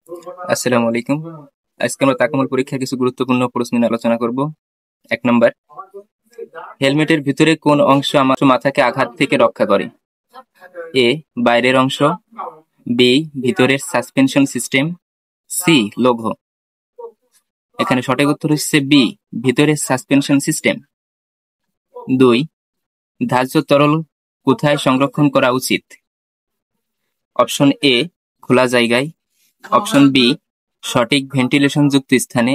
আসসালামু আলাইকুম। আজকে আমরা তাকামুল পরীক্ষার কিছু গুরুত্বপূর্ণ প্রশ্ন নিয়ে আলোচনা করব। 1 নাম্বার, হেলমেটের ভিতরে কোন অংশ আমার মাথাকে আঘাত থেকে রক্ষা করে? এ, বাইরের অংশ, বি, ভিতরের সাসপেনশন সিস্টেম, সি, লৌহ। এখানে সঠিক উত্তর হচ্ছে বি, ভিতরের সাসপেনশন সিস্টেম। 2, ধার্য তরল কোথায় সংরক্ষণ করা উচিত? অপশন এ, খোলা জায়গায়, অপশন বি, সঠিক ভেন্টিলেশন যুক্ত স্থানে,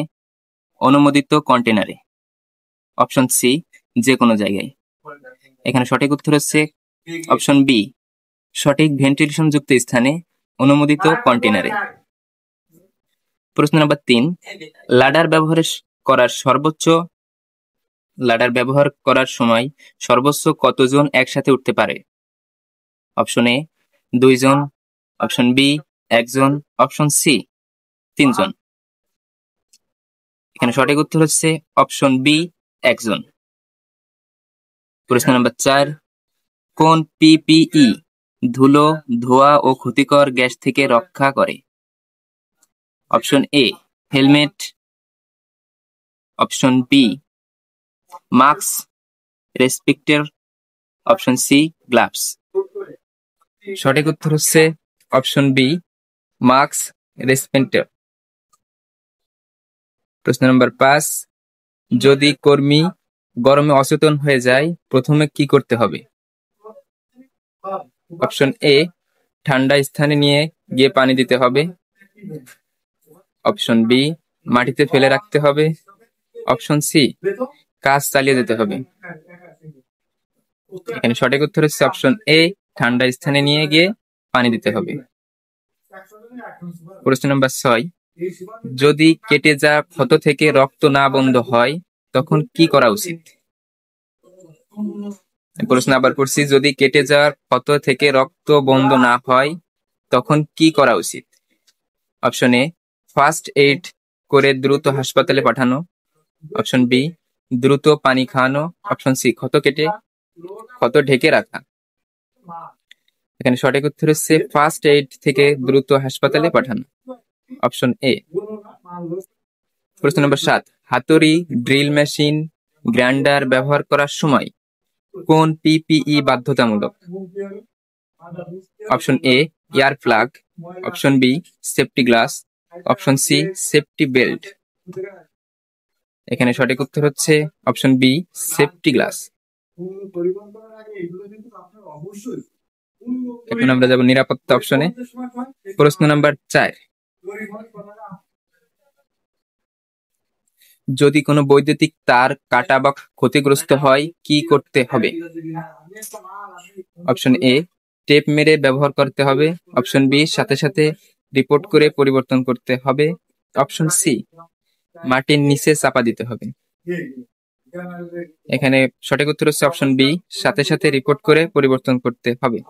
অনুমোদিত কন্টেনারে, অপশন সি, যে কোনো জায়গায়। এখানে সঠিক উত্তর হচ্ছে অপশন বি, সঠিক ভেন্টিলেশন যুক্ত স্থানে, অনুমোদিত কন্টেনারে। প্রশ্ন নাম্বার 3, লাডার ব্যবহার করার সময় সর্বোচ্চ কতজন একসাথে উঠতে পারে? অপশন এ 2 জন, অপশন বি 1 জন, অপশন সি 3 জন। এখানে সঠিক উত্তর হচ্ছে অপশন বি 1 জন। প্রশ্ন নাম্বার 4, কোন পিপিই ধুলো, ধোঁয়া ও ক্ষতিকর গ্যাস থেকে রক্ষা করে? Option A, helmet, option B, mask, respirator, option C, gloves. সঠিক উত্তর হচ্ছে অপশন বি, মাস্ক, রেসপিক্টর। প্রশ্ন নম্বর 5, যদি কর্মী গরমে অচেতন হয়ে যায় প্রথমে কি করতে হবে? অপশন এ, ঠান্ডা স্থানে নিয়ে গিয়ে পানি দিতে হবে, অপশন বি, মাটিতে ফেলে রাখতে হবে, অপশন সি, কাজ চালিয়ে যেতে হবে। এখানে সঠিক উত্তর হচ্ছে অপশন এ, ঠান্ডা স্থানে নিয়ে গিয়ে পানি দিতে হবে। প্রশ্ন নম্বর 6, যদি কেটে যাওয়া ক্ষত থেকে রক্ত না বন্ধ হয় তখন কি করা উচিত? প্রশ্ন আবার করছি, যদি কেটে যাওয়ার ক্ষত থেকে রক্ত বন্ধ না হয় তখন কি করা উচিত? অপশন এ, ফার্স্ট এইড করে দ্রুত হাসপাতালে পাঠানো, অপশন বি, দ্রুত পানি খাওয়ানো, অপশন সি, ক্ষত ঢেকে রাখা। এখানে সঠিক উত্তর হচ্ছে ফার্স্ট এইড থেকে দ্রুত হাসপাতালে পাঠানো, অপশন এ। প্রশ্ন নম্বর 7, হাতুড়ি, ড্রিল মেশিন, গ্রাইন্ডার ব্যবহার করার সময় কোন পিপিই বাধ্যতামূলক? Option A, air plug, option B, safety glass, option C, safety belt. এখানে সঠিক উত্তর হচ্ছে অপশন বি, সেফটি গ্লাস। এখন আমরা যাব নিরাপত্তা অপশনে। প্রশ্ন নাম্বার 4, যদি কোনো বৈদ্যুতিক তার কাটা বা ক্ষতিগ্রস্ত হয় কি করতে হবে? অপশন এ, টেপ মেরে ব্যবহার করতে হবে, অপশন বি, সাথে সাথে রিপোর্ট করে পরিবর্তন করতে হবে, অপশন সি, মাটির নিচে চাপা দিতে হবে। এখানে সঠিক উত্তর হচ্ছে অপশন বি, সাথে সাথে রিপোর্ট করে পরিবর্তন করতে হবে।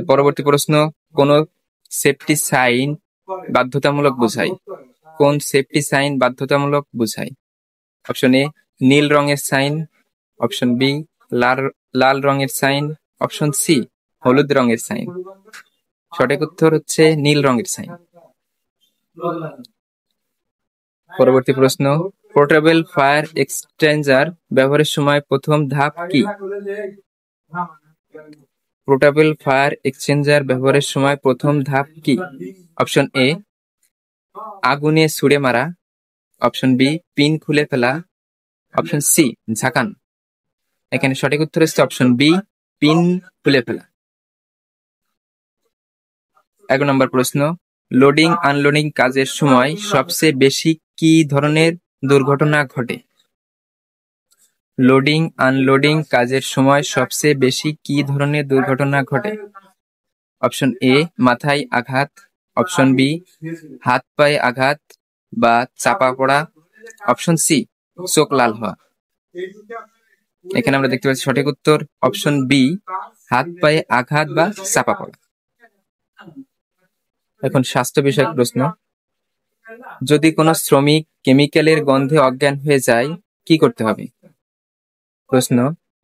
পরবর্তী প্রশ্ন, কোন সেফটি সাইন বাধ্যতামূলক বোঝায়? কোন সেফটি সাইন বাধ্যতামূলক বোঝায়? অপশন এ, নীল রঙের সাইন, অপশন বি, লাল রঙের সাইন, অপশন সি, হলুদ রঙের সাইন। সঠিক উত্তর হচ্ছে নীল রঙের সাইন। পরবর্তী প্রশ্ন, পোর্টেবল ফায়ার এক্সটেনজার ব্যবহারের সময় প্রথম ধাপ কি? পোর্টেবল ফায়ার এক্সচেঞ্জার ব্যবহারের সময় প্রথম ধাপ কি? অপশন এ, আগুনে ছুড়ে মারা, অপশন বি, পিন খুলে ফেলা, অপশন সি, ঝাঁকান। এখানে সঠিক উত্তর হচ্ছে অপশন বি, পিন খুলে ফেলা। 1 নম্বর প্রশ্ন, লোডিং আনলোডিং কাজের সময় সবচেয়ে বেশি কি ধরনের দুর্ঘটনা ঘটে? লোডিং আনলোডিং কাজের সময় সবচেয়ে বেশি কি ধরনের দুর্ঘটনা ঘটে? অপশন এ, মাথায় আঘাত, অপশন বি, হাত পায়ে আঘাত বা চাপা পড়া, অপশন সি, চোখ লাল হওয়া। এখানে আমরা দেখতে পাচ্ছি সঠিক উত্তর অপশন বি, হাত পায়ে আঘাত বা চাপা পড়া। এখন স্বাস্থ্য বিষয়ক প্রশ্ন, যদি কোনো শ্রমিক কেমিক্যালের গন্ধে অজ্ঞান হয়ে যায় কি করতে হবে? প্রশ্ন,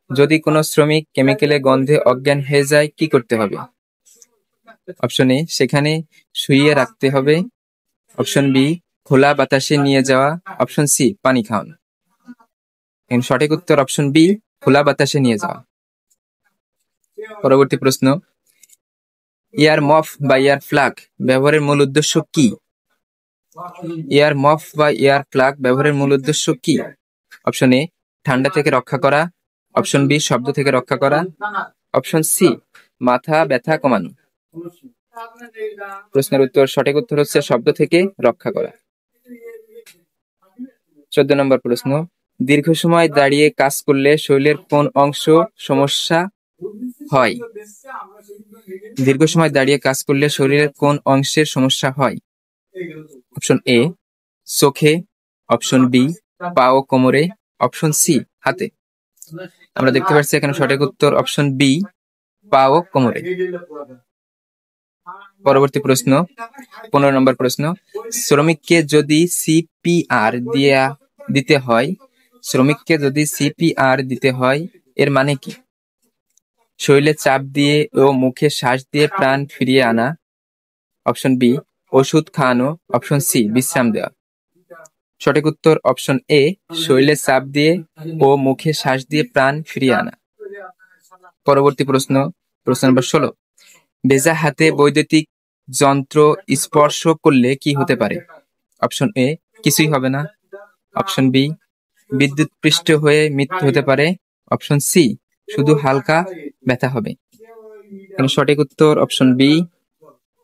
যদি কোনো শ্রমিক কেমিক্যালের গন্ধে অজ্ঞান হয়ে যায় কি করতে হবে? অপশন এ সেখানে শুইয়ে রাখতে হবে। অপশন বি খোলা বাতাসে নিয়ে যাওয়া। অপশন সি পানি খাওয়ানো। সঠিক উত্তর অপশন বি খোলা বাতাসে নিয়ে যাওয়া। পরবর্তী প্রশ্ন, এয়ার মফ বা এয়ার প্লাগ ব্যবহারের মূল উদ্দেশ্য কি? এয়ার মফ বা এয়ার প্লাগ ব্যবহারের মূল উদ্দেশ্য কি? অপশন এ ঠান্ডা থেকে রক্ষা করা। অপশন বি শব্দ থেকে রক্ষা করা। অপশন সি মাথা ব্যথা কমানো। প্রশ্নের উত্তর সঠিক উত্তর হচ্ছে শব্দ থেকে রক্ষা করা। 14 নম্বর প্রশ্ন, দীর্ঘ সময় দাঁড়িয়ে কাজ করলে শরীরের কোন অংশ সমস্যা হয়? দীর্ঘ সময় দাঁড়িয়ে কাজ করলে শরীরের কোন অংশের সমস্যা হয়? অপশন এ চোখে। অপশন বি পা ও কোমরে। অপশন সি হাতে। আমরা দেখতে পাচ্ছি এখানে সঠিক উত্তর অপশন বি পা ও কোমরে। পরবর্তী প্রশ্ন, 15 নম্বর প্রশ্ন, শ্রমিককে যদি সিপিআর দিতে হয়, শ্রমিককে যদি সিপিআর দিতে হয় এর মানে কি? শরীরে চাপ দিয়ে ও মুখে শ্বাস দিয়ে প্রাণ ফিরিয়ে আনা। অপশন বি ওষুধ খাওয়ানো। অপশন সি বিশ্রাম দেওয়া। সঠিক উত্তর অপশন এ শরীরে চাপ দিয়ে ও মুখে শ্বাস দিয়ে প্রাণ ফিরিয়ে আনা। পরবর্তী প্রশ্ন, প্রশ্ন নম্বর 16, ভেজা হাতে বৈদ্যুতিক যন্ত্র স্পর্শ করলে কি হতে পারে? অপশন এ কিছুই হবে না। অপশন বি বিদ্যুৎ পৃষ্ঠ হয়ে মৃত্যু হতে পারে। অপশন সি শুধু হালকা ব্যথা হবে। সঠিক উত্তর অপশন বি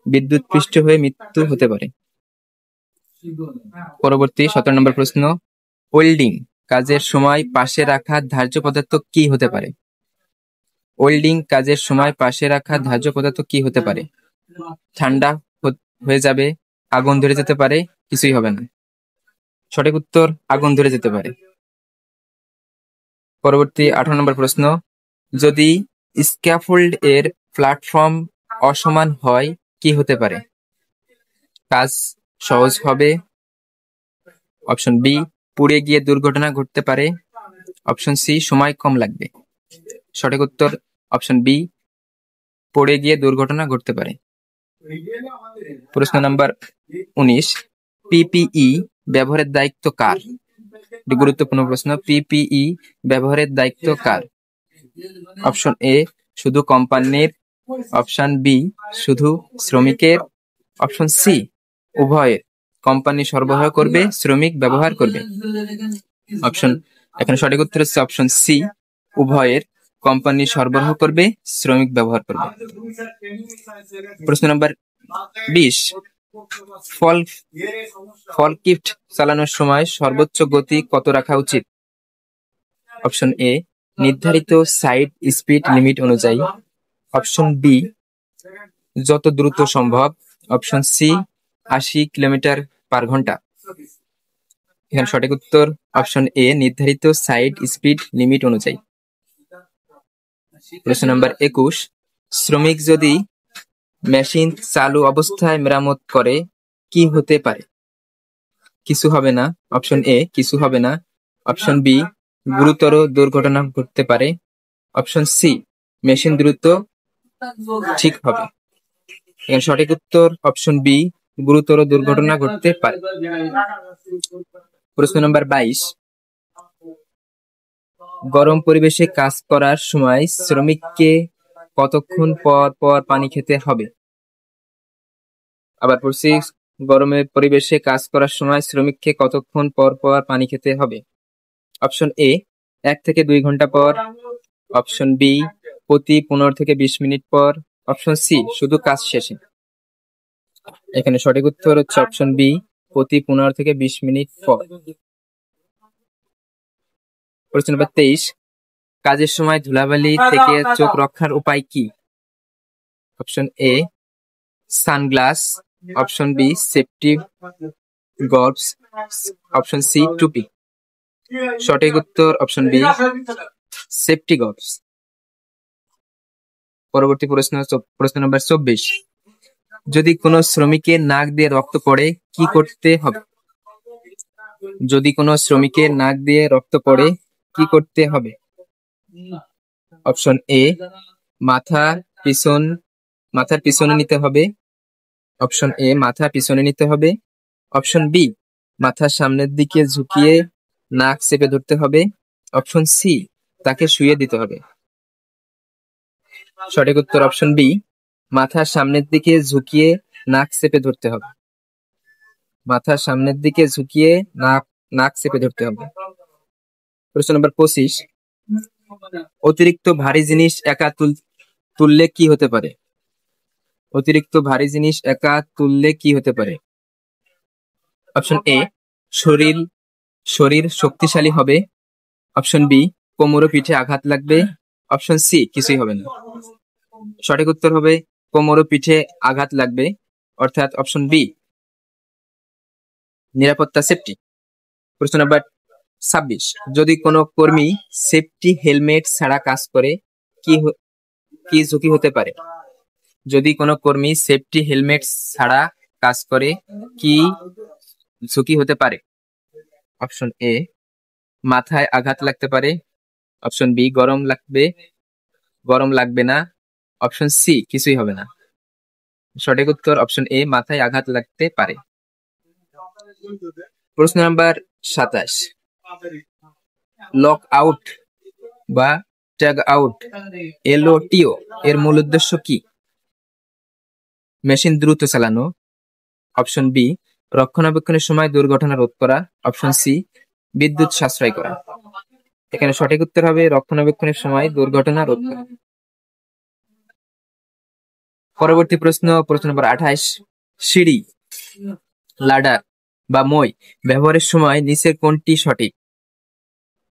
বিদ্যুৎ পৃষ্ঠ হয়ে মৃত্যু হতে পারে। পরবর্তী 17 নম্বর প্রশ্ন, ওয়েল্ডিং কাজের সময় পাশে রাখা ধার্য পদার্থ কি হতে পারে? ওয়েল্ডিং কাজের সময় পাশে রাখা ধার্য পদার্থ কি হতে পারে? ঠান্ডা হয়ে যাবে, আগুন ধরে যেতে পারে, কিছুই হবে না। সঠিক উত্তর আগুন ধরে যেতে পারে। পরবর্তী 18 নম্বর প্রশ্ন, যদি স্ক্যাফোল্ড এর প্ল্যাটফর্ম অসমান হয় কি হতে পারে? কাজ সহজ হবে। অপশন বি পুড়ে গিয়ে দুর্ঘটনা ঘটতে পারে। অপশন সি সময় কম লাগবে। সঠিক উত্তর অপশন বি পড়ে গিয়ে দুর্ঘটনা ঘটতে পারে। প্রশ্ন নাম্বার 19, পিপিই ব্যবহারের দায়িত্ব কার? গুরুত্বপূর্ণ প্রশ্ন, পিপিই ব্যবহারের দায়িত্ব কার? অপশন এ শুধু কোম্পানির। অপশন বি শুধু শ্রমিকের। অপশন সি উভয়ের, কোম্পানি সরবরাহ করবে, শ্রমিক ব্যবহার করবে। অপশন এখানে সঠিক উত্তর হচ্ছে অপশন সি উভয়ের, কোম্পানি সরবরাহ করবে, শ্রমিক ব্যবহার করবে। প্রশ্ন নাম্বার 20, ফলকিফট চালানোর সময় সর্বোচ্চ গতি কত রাখা উচিত? অপশন এ নির্ধারিত সাইড স্পিড লিমিট অনুযায়ী। অপশন বি যত দ্রুত সম্ভব। অপশন সি 80 কিলোমিটার/ঘন্টা। এখানে সঠিক উত্তর অপশন এ নির্ধারিত সাইড স্পিড লিমিট অনুযায়ী। প্রশ্ন নাম্বার 21, শ্রমিক যদি মেশিন চালু অবস্থায় মেরামত করে কি হতে পারে? কিছু হবে না। অপশন এ কিছু হবে না। অপশন বি গুরুতর দুর্ঘটনা ঘটতে পারে। অপশন সি মেশিন দ্রুত ঠিক হবে। এর সঠিক উত্তর অপশন বি গুরুতর দুর্ঘটনা ঘটতে পারে। প্রশ্ন নাম্বার 22, গরম পরিবেশে কাজ করার সময় শ্রমিককে কতক্ষণ পর পর পানি খেতে হবে? আবার পড়ছি, গরমের পরিবেশে কাজ করার সময় শ্রমিককে কতক্ষণ পর পর পানি খেতে হবে? অপশন এ 1 থেকে 2 ঘন্টা পর। অপশন বি প্রতি 15 থেকে 20 মিনিট পর। অপশন সি শুধু কাজ শেষে। এখানে সঠিক উত্তর হচ্ছে অপশন বি প্রতি 15 থেকে 20 মিনিট পর। প্রশ্ন নাম্বার 23, কাজের সময় ধুলাবালি থেকে চোখ রক্ষার উপায় কি? Option A sunglass. Option B safety gloves. Option C টুপি। সঠিক উত্তর অপশন বি সেফটি গ্লাভস। পরবর্তী প্রশ্ন, প্রশ্ন নম্বর 24, যদি কোনো শ্রমিকের নাক দিয়ে রক্ত পড়ে কি করতে হবে? যদি কোনো শ্রমিকের নাক দিয়ে রক্ত পড়ে কি করতে হবে? অপশন এ মাথা পিছন মাথার পিছনে নিতে হবে। অপশন এ, মাথা পিছনে নিতে হবে। অপশন বি, মাথার সামনের দিকে ঝুঁকিয়ে নাক চেপে ধরতে হবে। অপশন সি, তাকে শুইয়ে দিতে হবে। সঠিক উত্তর অপশন বি, মাথার সামনের দিকে ঝুঁকিয়ে নাক চেপে ধরতে হবে। মাথার সামনের দিকে ঝুঁকিয়ে নাক চেপে ধরতে হবে। প্রশ্ন নম্বর 25, অতিরিক্ত ভারী জিনিস একা তুললে কি হতে পারে? অতিরিক্ত ভারী জিনিস একা তুললে কি হতে পারে? অপশন এ, শরীর শক্তিশালী হবে। অপশন বি, কোমর ও পিঠে আঘাত লাগবে। অপশন সি, কিছুই হবে না। সঠিক উত্তর হবে কোমর ও পিঠে আঘাত লাগবে, অর্থাৎ অপশন বি, নিরাপত্তা সেফটি। প্রশ্ন নাম্বার 26, যদি কোনো কর্মী সেফটি হেলমেট ছাড়া কাজ করে কি ঝুঁকি হতে পারে? যদি কোনো কর্মী সেফটি হেলমেট ছাড়া কাজ করে কি ঝুঁকি হতে পারে? অপশন এ, মাথায় আঘাত লাগতে পারে। অপশন বি, গরম লাগবে না। অপশন সি, কিছুই হবে না। সঠিক উত্তর অপশন এ, মাথায় আঘাত লাগতে পারে। প্রশ্ন নাম্বার 27, লক আউট বা ট্যাগ আউট LOTO এর মূল উদ্দেশ্য কি? মেশিন দ্রুত চালানো। অপশন বি, রক্ষণাবেক্ষণের সময় দুর্ঘটনা রোধ করা। অপশন সি, বিদ্যুৎ সাশ্রয় করা। এখানে সঠিক উত্তর হবে রক্ষণাবেক্ষণের সময় দুর্ঘটনা রোধ করা। পরবর্তী প্রশ্ন নম্বর 28, সিঁড়ি, লাডার বা মই ব্যবহারের সময় নিচের কোনটি সঠিক?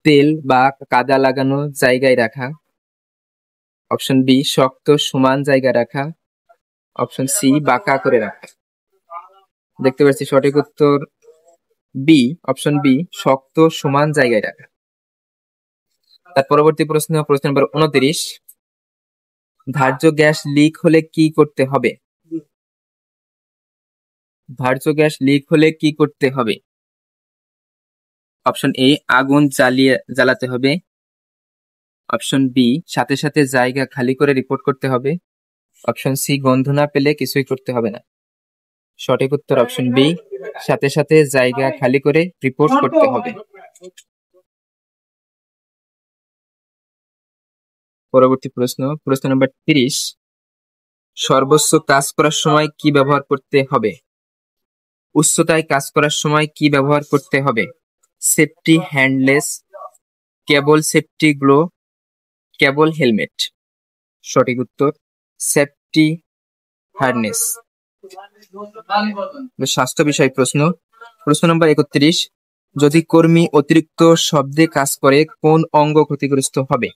তেল বা কাদা লাগানো জায়গায় রাখা। অপশন বি, শক্ত সমান জায়গায় রাখা। অপশন সি, বাঁকা করে রাখা। দেখতে পাচ্ছি সঠিক উত্তর বি, অপশন বি, শক্ত সমান জায়গায় রাখা। তার পরবর্তী প্রশ্ন নম্বর 29, ধার্য গ্যাস লিক হলে কি করতে হবে? ধার্য গ্যাস লিক হলে কি করতে হবে? অপশন এ, আগুন জ্বালাতে হবে। অপশন বি, সাথে সাথে জায়গা খালি করে রিপোর্ট করতে হবে। অপশন সি, গন্ধ না পেলে কিছুই করতে হবে না। সঠিক উত্তর অপশন বি, সাথে সাথে জায়গা খালি করে রিপোর্ট করতে হবে। পরবর্তী প্রশ্ন নম্বর 30, সর্বোচ্চ কাজ করার সময় কি ব্যবহার করতে হবে? উচ্চতায় কাজ করার সময় কি ব্যবহার করতে হবে? সেফটি হ্যান্ডলেস, কেবল সেফটি গ্লো, কেবল হেলমেট। সঠিক উত্তর সেফটি হারনেস। স্বাস্থ্য বিষয় প্রশ্ন নম্বর 31, যদি কর্মী অতিরিক্ত শব্দে কাজ করে কোন অঙ্গ ক্ষতিগ্রস্ত হবে?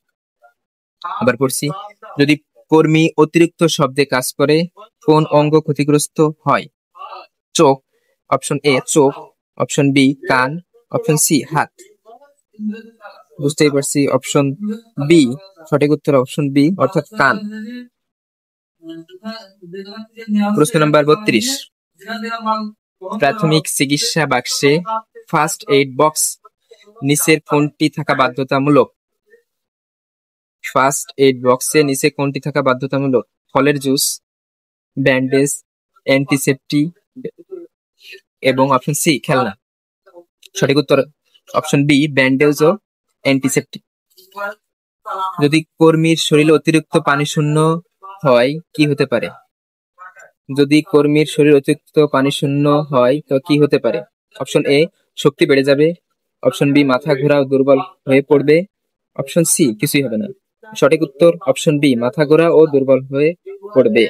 আবার পড়ছি, যদি কর্মী অতিরিক্ত শব্দে কাজ করে কোন অঙ্গ ক্ষতিগ্রস্ত হয়? চোখ। অপশন এ, চোখ। অপশন বি, কান। অপশন সি, হাত। বুঝতেই পারছি অপশন বি, সঠিক উত্তর অপশন বি, অর্থাৎ কান। প্রশ্ন নাম্বার 32, প্রাথমিক চিকিৎসা বাক্সে ফার্স্ট এইড বক্স নিচের কোনটি থাকা বাধ্যতামূলক? ফার্স্ট এইড বক্সে নিচে কোনটি থাকা বাধ্যতামূলক? ফলের জুস, ব্যান্ডেজ, অ্যান্টিসেপ্টিক এবং অপশন সি, খেলনা। সঠিক উত্তর অপশন বি, ব্যান্ডেজ ও অ্যান্টিসেপ্টিক। যদি কর্মীর শরীরে অতিরিক্ত পানি শূন্য হয় কি হতে পারে? যদি কর্মীর শরীর অতিরিক্ত পানি শূন্য হয় তো কি হতে পারে? অপশন এ, শক্তি বেড়ে যাবে। অপশন বি, মাথা ঘোরা ও দুর্বল হয়ে পড়বে। অপশন সি, কিছুই হবে না। সঠিক উত্তর অপশন বি, মাথা ঘোরা ও দুর্বল হয়ে পড়বে।